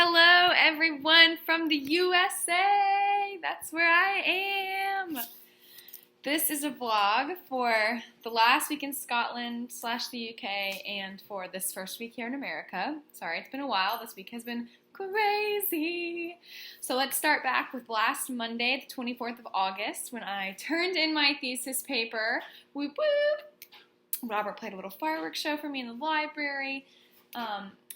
Hello, everyone from the USA. That's where I am. This is a vlog for the last week in Scotland / the UK and for this first week here in America. Sorry, it's been a while. This week has been crazy. So let's start back with last Monday, the 24th of August, when I turned in my thesis paper. Whoop whoop. Robert played a little fireworks show for me in the library.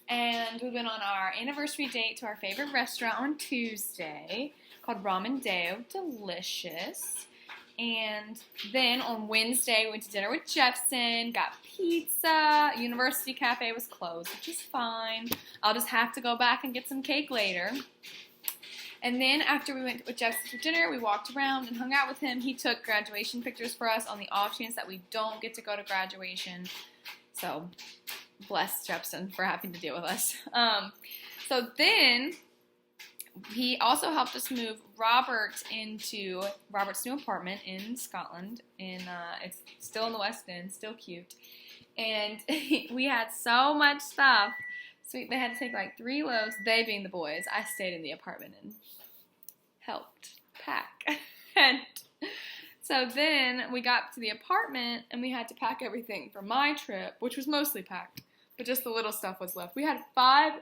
And we went on our anniversary date to our favorite restaurant on Tuesday called Ramen Deo. Delicious. And then on Wednesday, we went to dinner with Jeffson, got pizza. University Cafe was closed, which is fine. I'll just have to go back and get some cake later. And then after we went with Jeffson for dinner, we walked around and hung out with him. He took graduation pictures for us on the off chance that we don't get to go to graduation. So bless Jepson for having to deal with us. So then he also helped us move Robert into Robert's new apartment in Scotland. It's still in the West End, still cute. And we had so much stuff. So they had to take like 3 loads, they being the boys. I stayed in the apartment and helped pack. And so then we got to the apartment and we had to pack everything for my trip, which was mostly packed, but just the little stuff was left. We had 5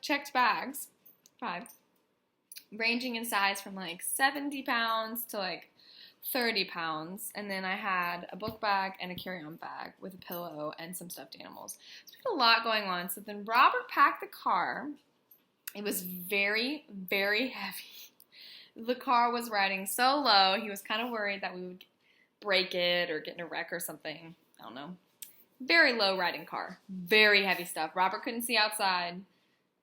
checked bags, 5, ranging in size from like 70 pounds to like 30 pounds. And then I had a book bag and a carry-on bag with a pillow and some stuffed animals. So we had a lot going on. So then Robert packed the car. It was very, very heavy. The car was riding so low, he was kind of worried that we would break it or get in a wreck or something. I don't know. Very low riding car. Very heavy stuff. Robert couldn't see outside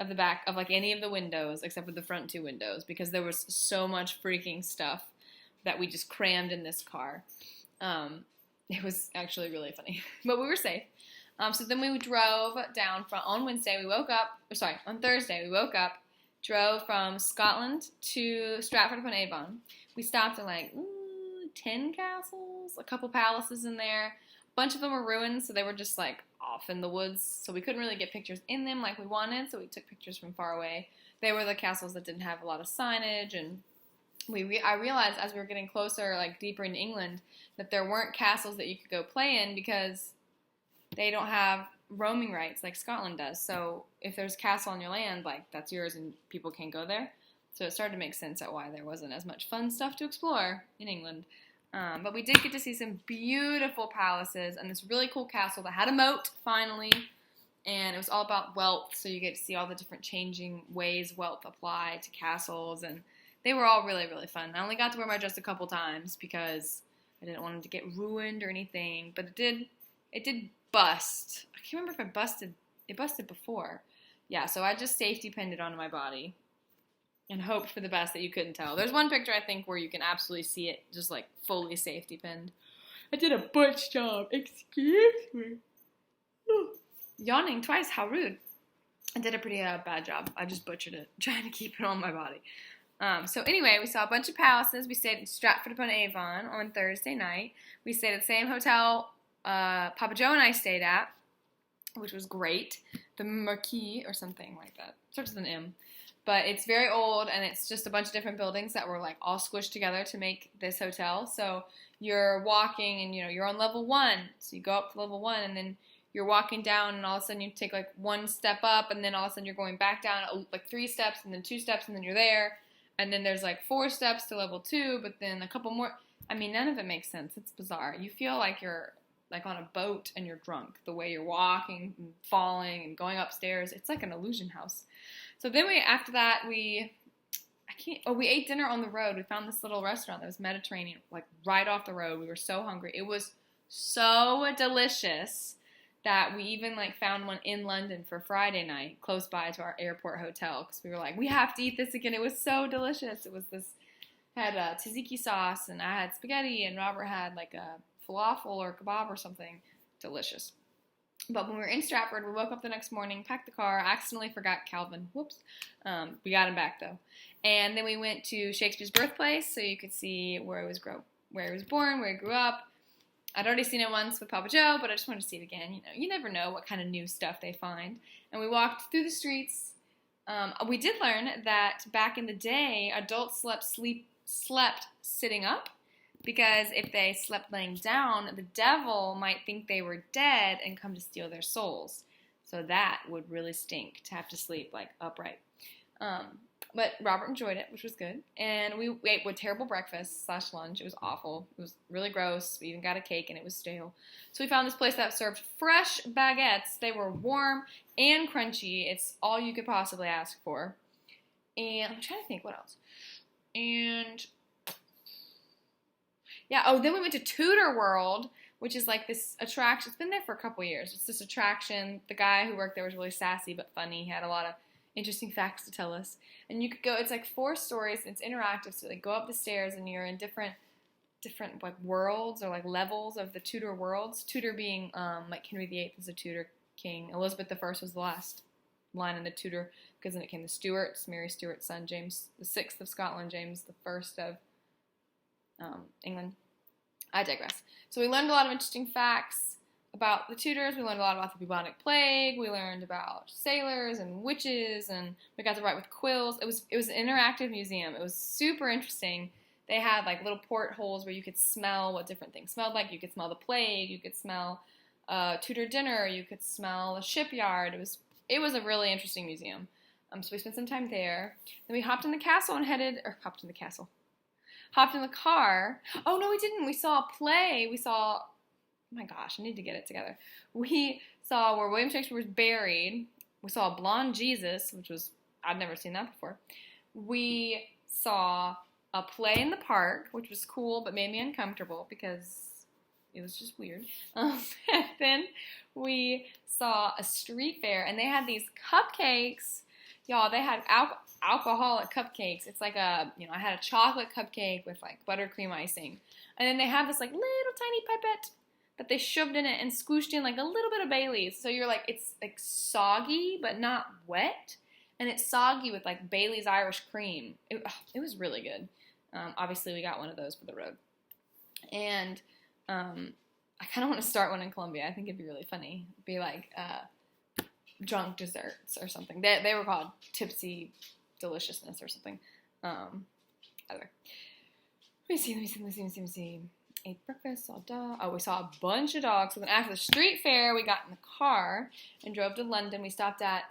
of the back of like any of the windows except for the front 2 windows because there was so much freaking stuff that we just crammed in this car. It was actually really funny. But we were safe. So then we drove down on Wednesday. On Thursday, we woke up, drove from Scotland to Stratford-upon-Avon. We stopped at like 10 castles, a couple palaces in there. A bunch of them were ruined, so they were just like off in the woods. So we couldn't really get pictures in them like we wanted, so we took pictures from far away. They were the castles that didn't have a lot of signage, and I realized as we were getting closer, like deeper into England, that there weren't castles that you could go play in because they don't have roaming rights like Scotland does. So if there's a castle on your land, like that's yours and people can't go there. So it started to make sense at why there wasn't as much fun stuff to explore in England. But we did get to see some beautiful palaces and this really cool castle that had a moat, finally. And it was all about wealth, so you get to see all the different changing ways wealth apply to castles. And they were all really, really fun. I only got to wear my dress a couple times because I didn't want it to get ruined or anything. But it did bust. I can't remember if it busted before. Yeah, so I just safety pinned it onto my body and hoped for the best that you couldn't tell. There's one picture, I think, where you can absolutely see it just like fully safety pinned. I did a butch job. Excuse me. Yawning twice, how rude. I did a pretty bad job. I just butchered it, trying to keep it on my body. So anyway, we saw a bunch of palaces. We stayed in Stratford-upon-Avon on Thursday night. We stayed at the same hotel Papa Joe and I stayed at, which was great. The Marquis or something like that. Starts with an M. But it's very old, and it's just a bunch of different buildings that were like all squished together to make this hotel. So you're walking, and you're on level 1. So you go up to level 1, and then you're walking down, and all of a sudden you take like 1 step up, and then all of a sudden you're going back down like 3 steps, and then 2 steps, and then you're there. And then there's like 4 steps to level 2, but then a couple more. I mean, none of it makes sense. It's bizarre. You feel like you're like on a boat and you're drunk. The way you're walking and falling and going upstairs, it's like an illusion house. So then after that, we ate dinner on the road. We found this little restaurant that was Mediterranean, like right off the road. We were so hungry. It was so delicious that we even like found one in London for Friday night, close by to our airport hotel, because we were like, we have to eat this again. It was so delicious. It was had tzatziki sauce, and I had spaghetti, and Robert had like a falafel or kebab or something. Delicious. But when we were in Stratford, we woke up the next morning, packed the car, accidentally forgot Calvin. Whoops. We got him back, though. And then we went to Shakespeare's birthplace, so you could see where he was born, where he grew up. I'd already seen it once with Papa Joe, but I just wanted to see it again. You know, you never know what kind of new stuff they find. And we walked through the streets. We did learn that back in the day, adults slept sitting up, because if they slept laying down, the devil might think they were dead and come to steal their souls. So that would really stink, to have to sleep like upright. But Robert enjoyed it, which was good. And we ate with terrible breakfast / lunch. It was awful. It was really gross. We even got a cake and it was stale. So we found this place that served fresh baguettes. They were warm and crunchy. It's all you could possibly ask for. And I'm trying to think what else. And yeah, oh, then we went to Tudor World, which is like this attraction. It's been there for a couple years. It's this attraction. The guy who worked there was really sassy but funny. He had a lot of interesting facts to tell us. And you could go, it's like 4 stories, it's interactive, so like go up the stairs and you're in different like worlds or like levels of the Tudor worlds. Tudor being like Henry VIII was a Tudor king. Elizabeth I was the last line in the Tudor, because then it came the Stuarts, Mary Stuart's son, James VI of Scotland, James I of England. I digress. So we learned a lot of interesting facts about the Tudors. We learned a lot about the bubonic plague. We learned about sailors and witches, and we got to write with quills. It was an interactive museum. It was super interesting. They had like little portholes where you could smell what different things smelled like. You could smell the plague. You could smell Tudor dinner. You could smell a shipyard. It was a really interesting museum. So we spent some time there. Then we hopped in the car. Oh no, we didn't. We saw a play. Oh my gosh, I need to get it together. We saw where William Shakespeare was buried. We saw a blonde Jesus, I'd never seen that before. We saw a play in the park, which was cool, but made me uncomfortable because it was just weird. And then we saw a street fair, and they had these cupcakes. Y'all, they had alcoholic cupcakes. It's like I had a chocolate cupcake with like buttercream icing. And then they have this like little tiny pipette that they shoved in it and squooshed in like a little bit of Bailey's. So you're like, it's like soggy, but not wet. And it's soggy with like Bailey's Irish cream. It was really good. Obviously, we got one of those for the road. And I kind of want to start one in Columbia. I think it'd be really funny. It'd be like drunk desserts or something. They were called Tipsy Deliciousness or something. Either. Let me see. Ate breakfast, saw a dog. Oh, we saw a bunch of dogs. So then after the street fair, we got in the car and drove to London. We stopped at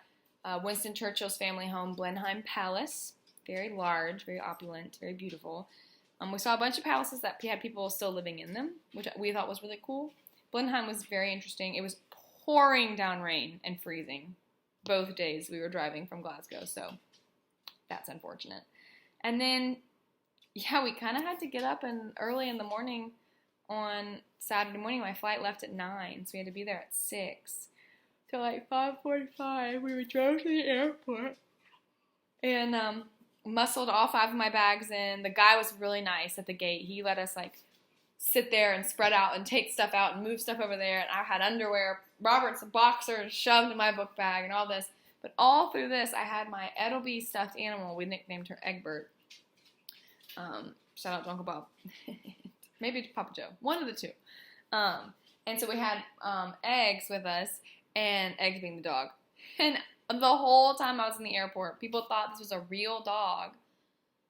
Winston Churchill's family home, Blenheim Palace. Very large, very opulent, very beautiful. We saw a bunch of palaces that had people still living in them, which we thought was really cool. Blenheim was very interesting. It was pouring down rain and freezing both days we were driving from Glasgow, so that's unfortunate. And then, yeah, we kind of had to get up early in the morning on Saturday morning. My flight left at 9, so we had to be there at 6. So like 5:45, we drove to the airport and muscled all 5 of my bags in. The guy was really nice at the gate. He let us like sit there and spread out and take stuff out and move stuff over there. And I had underwear, Robert's boxers shoved in my book bag and all this. But all through this, I had my Eddelby stuffed animal. We nicknamed her Egbert. Shout out to Uncle Bob. Maybe to Papa Joe. One of the two. And so we had Eggs with us, and Eggs being the dog. And the whole time I was in the airport, people thought this was a real dog.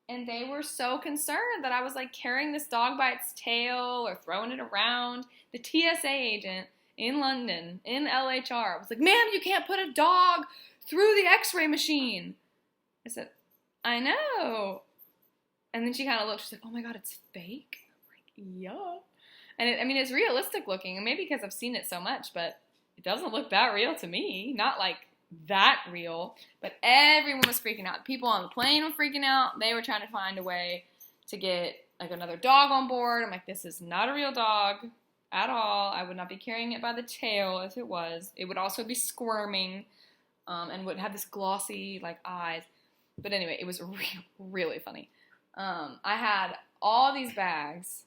And they were so concerned that I was like carrying this dog by its tail or throwing it around. The TSA agent in London, in LHR, was like, "Ma'am, you can't put a dog through the x-ray machine." I said, "I know." And then she kind of looked, she's like, "Oh my God, it's fake?" I'm like, "Yeah." And it's realistic looking, and maybe because I've seen it so much, but it doesn't look that real to me. Not like that real. But everyone was freaking out. People on the plane were freaking out. They were trying to find a way to get like another dog on board. I'm like, this is not a real dog at all. I would not be carrying it by the tail if it was. It would also be squirming and would have this glossy like eyes. But anyway, it was really funny. I had all these bags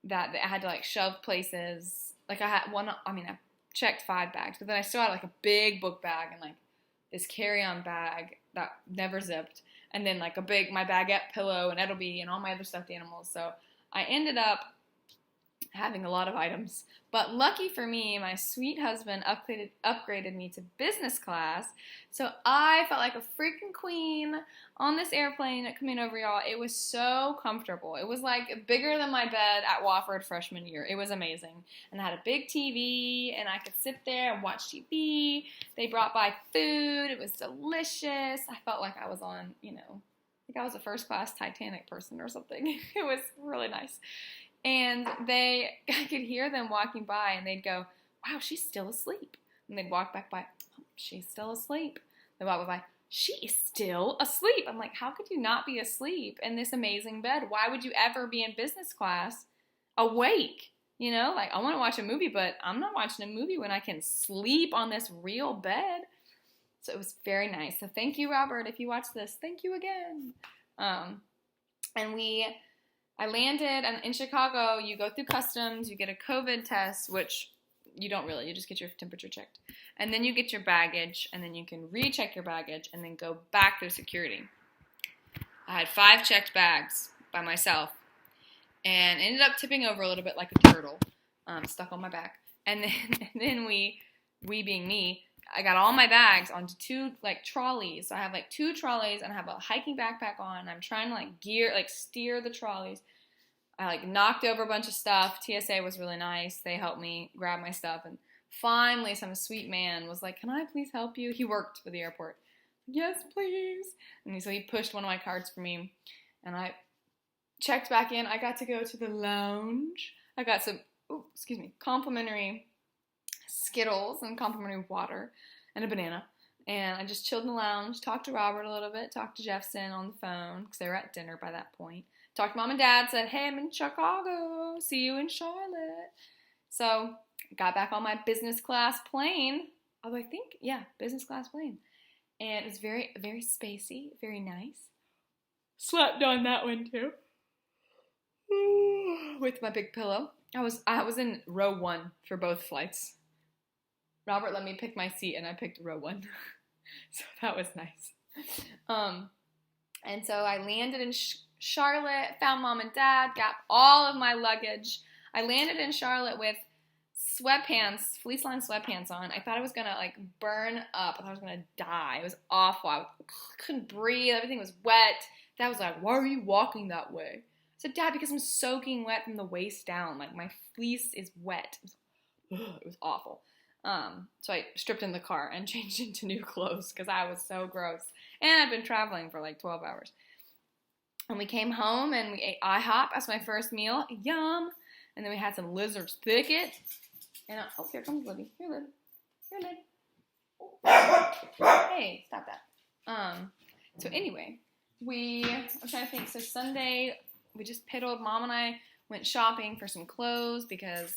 that I had to like shove places. Like I checked 5 bags, but then I still had like a big book bag and like this carry-on bag that never zipped, and then like my baguette pillow and Eddelby and all my other stuffed animals. So I ended up having a lot of items. But lucky for me, my sweet husband upgraded me to business class. So I felt like a freaking queen on this airplane coming over, y'all. It was so comfortable. It was like bigger than my bed at Wofford freshman year. It was amazing. And I had a big TV, and I could sit there and watch TV. They brought by food. It was delicious. I felt like I was on, like I was a first class Titanic person or something. It was really nice. And I could hear them walking by, and they'd go, wow, she's still asleep. And they'd walk back by, oh, she's still asleep. They'd walk by, she is still asleep. I'm like, how could you not be asleep in this amazing bed? Why would you ever be in business class awake? Like, I want to watch a movie, but I'm not watching a movie when I can sleep on this real bed. So it was very nice. So thank you, Robert. If you watch this, thank you again. I landed, and in Chicago, you go through customs, you get a COVID test, which you don't really, you just get your temperature checked. And then you get your baggage, and then you can recheck your baggage, and then go back through security. I had 5 checked bags by myself, and ended up tipping over a little bit like a turtle, stuck on my back. And then we being me, I got all my bags onto 2 trolleys. So I have 2 trolleys, and I have a hiking backpack on. And I'm trying to steer the trolleys. I knocked over a bunch of stuff. TSA was really nice. They helped me grab my stuff, and finally some sweet man was like, "Can I please help you?" He worked for the airport. Yes, please. And so he pushed one of my cards for me, and I checked back in. I got to go to the lounge. I got some, complimentary Skittles and complimentary water and a banana. And I just chilled in the lounge, talked to Robert a little bit, talked to Jeffson on the phone because they were at dinner by that point. Talked to Mom and Dad, said, hey, I'm in Chicago. See you in Charlotte. So got back on my business class plane. Business class plane. And it was very, very spacey, very nice. Slept on that one too. With my big pillow. I was in row 1 for both flights. Robert let me pick my seat, and I picked row 1. So that was nice. And so I landed in Charlotte, found Mom and Dad, got all of my luggage. I landed in Charlotte with sweatpants, fleece lined sweatpants on. I thought I was going to burn up. I thought I was going to die. It was awful. I couldn't breathe. Everything was wet. Dad was like, why are you walking that way? I said, Dad, because I'm soaking wet from the waist down. My fleece is wet. It was awful. So I stripped in the car and changed into new clothes because I was so gross. And I've been traveling for 12 hours. And we came home and we ate IHOP as my first meal. Yum. And then we had some Lizard's Thicket. And here comes Libby. Here, Lib. Here, Lib. Oh. Hey, stop that. So anyway, I'm trying to think. So Sunday, we just piddled. Mom and I went shopping for some clothes because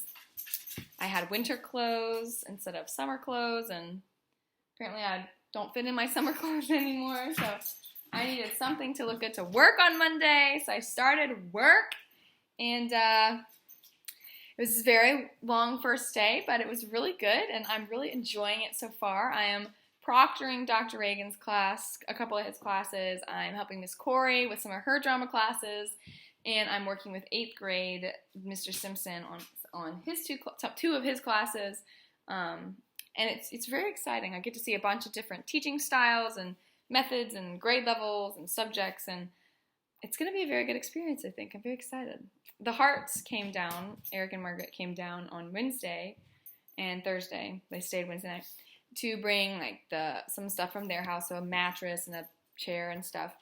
I had winter clothes instead of summer clothes, and apparently I don't fit in my summer clothes anymore, so I needed something to look good to work on Monday, so I started work, and it was a very long first day, but it was really good, and I'm really enjoying it so far. I am proctoring Dr. Reagan's class, a couple of his classes. I'm helping Miss Corey with some of her drama classes, and I'm working with 8th grade Mr. Simpson on his two of his classes, and it's very exciting. I get to see a bunch of different teaching styles and methods and grade levels and subjects, and it's going to be a very good experience, I think. I'm very excited. The Harts came down, Eric and Margaret came down on Wednesday and Thursday. They stayed Wednesday night to bring some stuff from their house, so a mattress and a chair and stuff.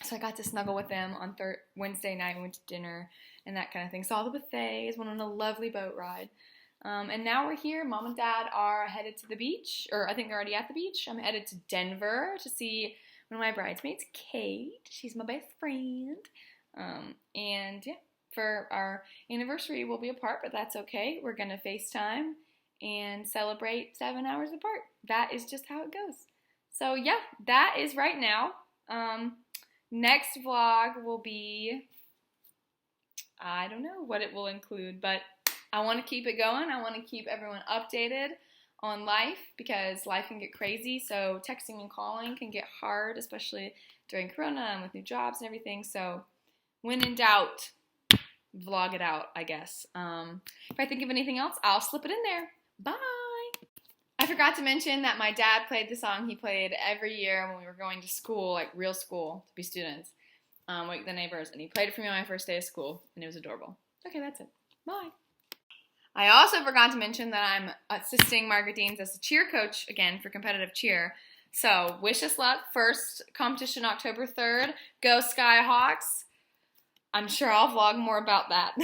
So I got to snuggle with them on Wednesday night. We went to dinner and that kind of thing. Saw the buffets, went on a lovely boat ride. And now we're here. Mom and Dad are headed to the beach, or I think they're already at the beach. I'm headed to Denver to see one of my bridesmaids, Kate. She's my best friend. For our anniversary, we'll be apart, but that's okay. We're going to FaceTime and celebrate 7 hours apart. That is just how it goes. So yeah, that is right now. Next vlog will be, I don't know what it will include, but I want to keep it going. I want to keep everyone updated on life because life can get crazy. So texting and calling can get hard, especially during Corona and with new jobs and everything. So when in doubt, vlog it out, I guess. If I think of anything else, I'll slip it in there. Bye! I forgot to mention that my dad played the song he played every year when we were going to school, like real school, to be students, Wake the Neighbors, and he played it for me on my first day of school, and it was adorable. Okay, that's it. Bye! I also forgot to mention that I'm assisting Margaret Deans as a cheer coach again for competitive cheer. So wish us luck. First competition October 3rd. Go Skyhawks. I'm sure I'll vlog more about that.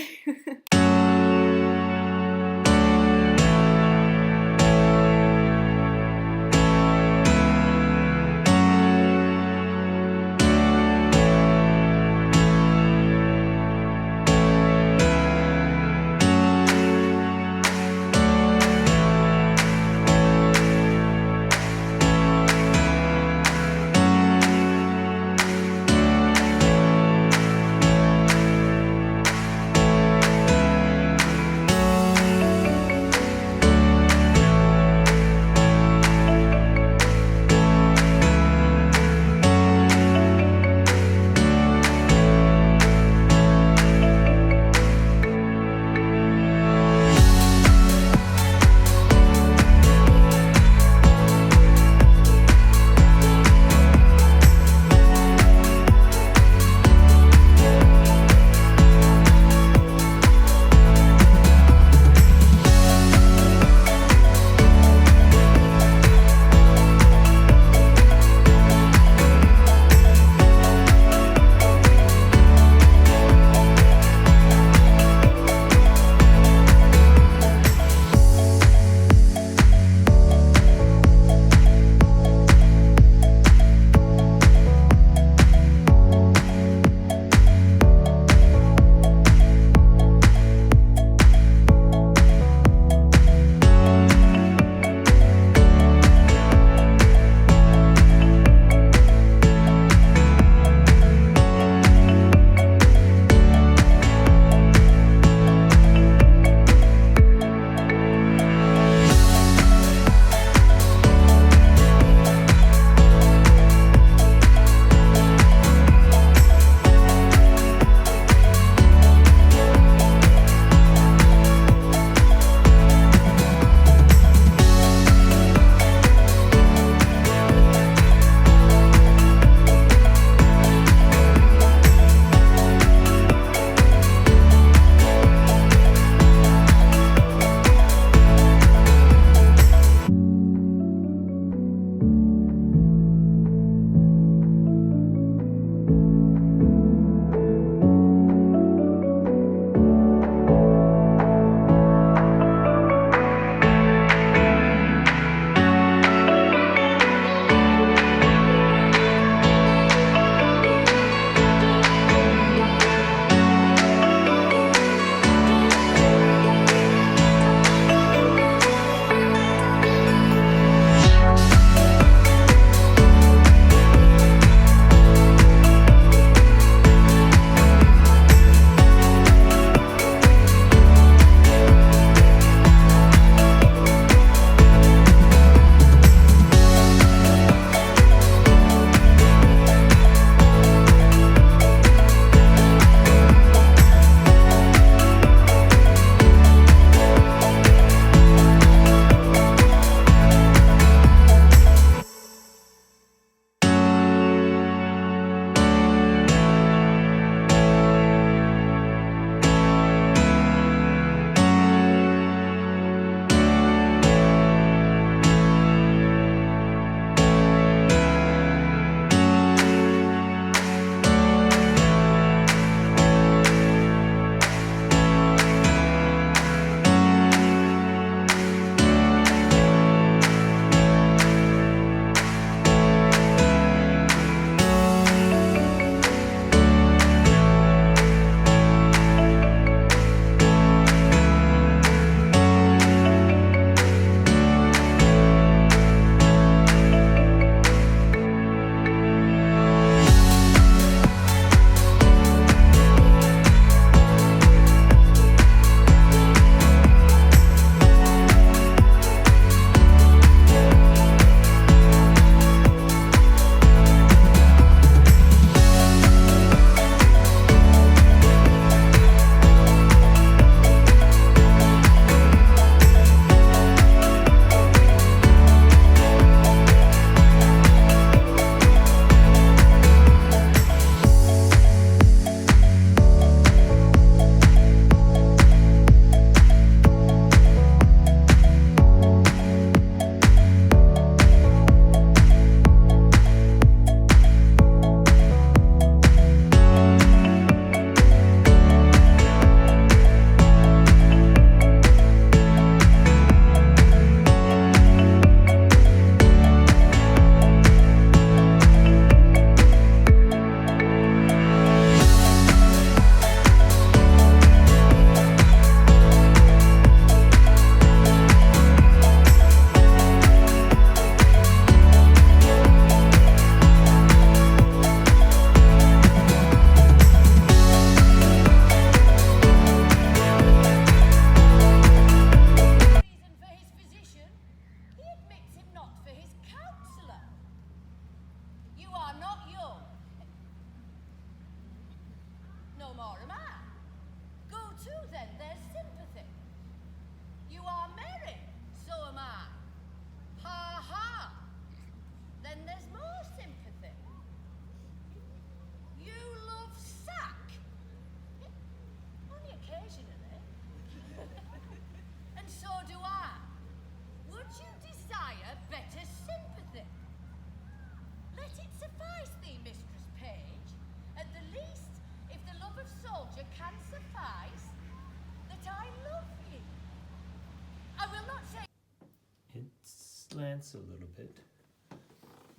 slants a little bit,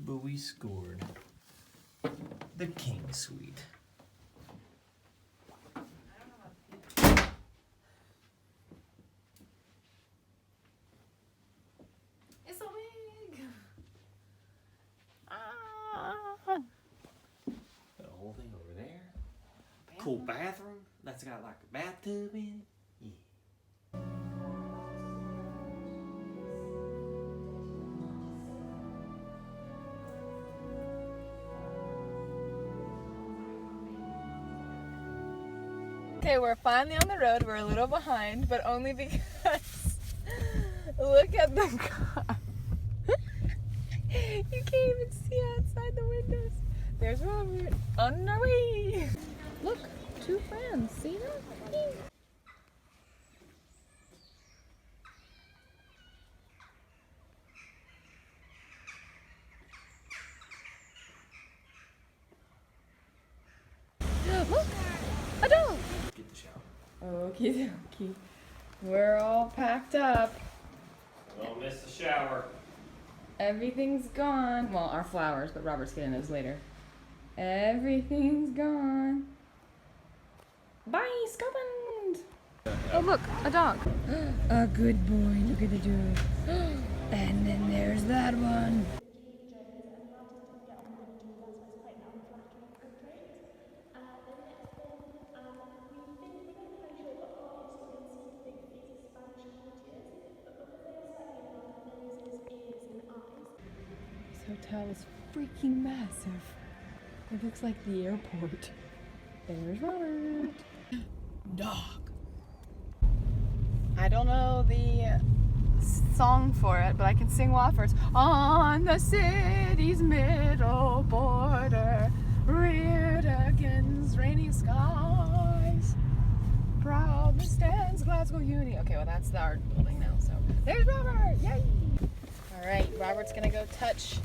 but we scored the king suite. It's so big. The whole thing over there. Cool bathroom that's got like a bathtub in it. Yeah. Okay, we're finally on the road. We're a little behind, but only because look at the car. You can't even see outside the windows. There's Robert on our way. Look, two friends. See them? Look, a dog. Get the shower. Okie dokie. We're all packed up. Don't miss the shower. Everything's gone. Well, our flowers, but Robert's getting those later. Everything's gone. Bye, Scotland. Oh, look, a dog. A good boy. Look at the dog. And then there's that one. This hotel is freaking massive. It looks like the airport. There's Robert. Dog. I don't know the song for it, but I can sing Wofford's. On the city's middle border, reared against rainy skies, proudly stands Glasgow Uni. Okay, well that's our building now, so there's Robert! Yay! Alright, Robert's gonna go touch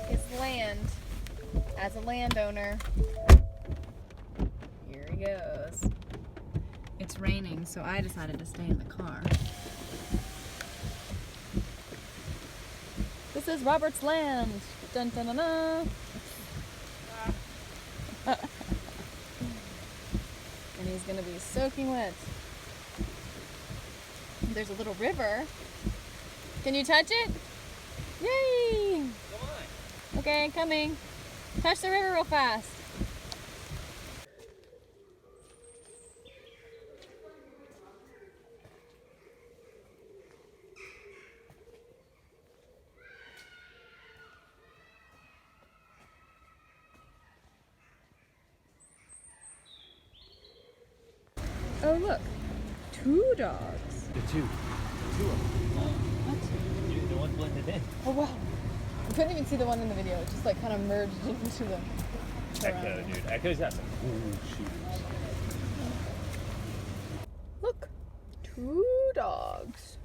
his land as a landowner. Here he goes. It's raining, so I decided to stay in the car. This is Robert's land. Dun dun dun dun. And he's gonna be soaking wet. There's a little river. Can you touch it? Yay! Come on. Okay, coming. Touch the river real fast. Oh look, two dogs. The two of them. What? The one blended in. Oh wow. I couldn't even see the one in the video. It just like kind of merged into the Echo, dude. Echo's got some cool shoes. Look, two dogs.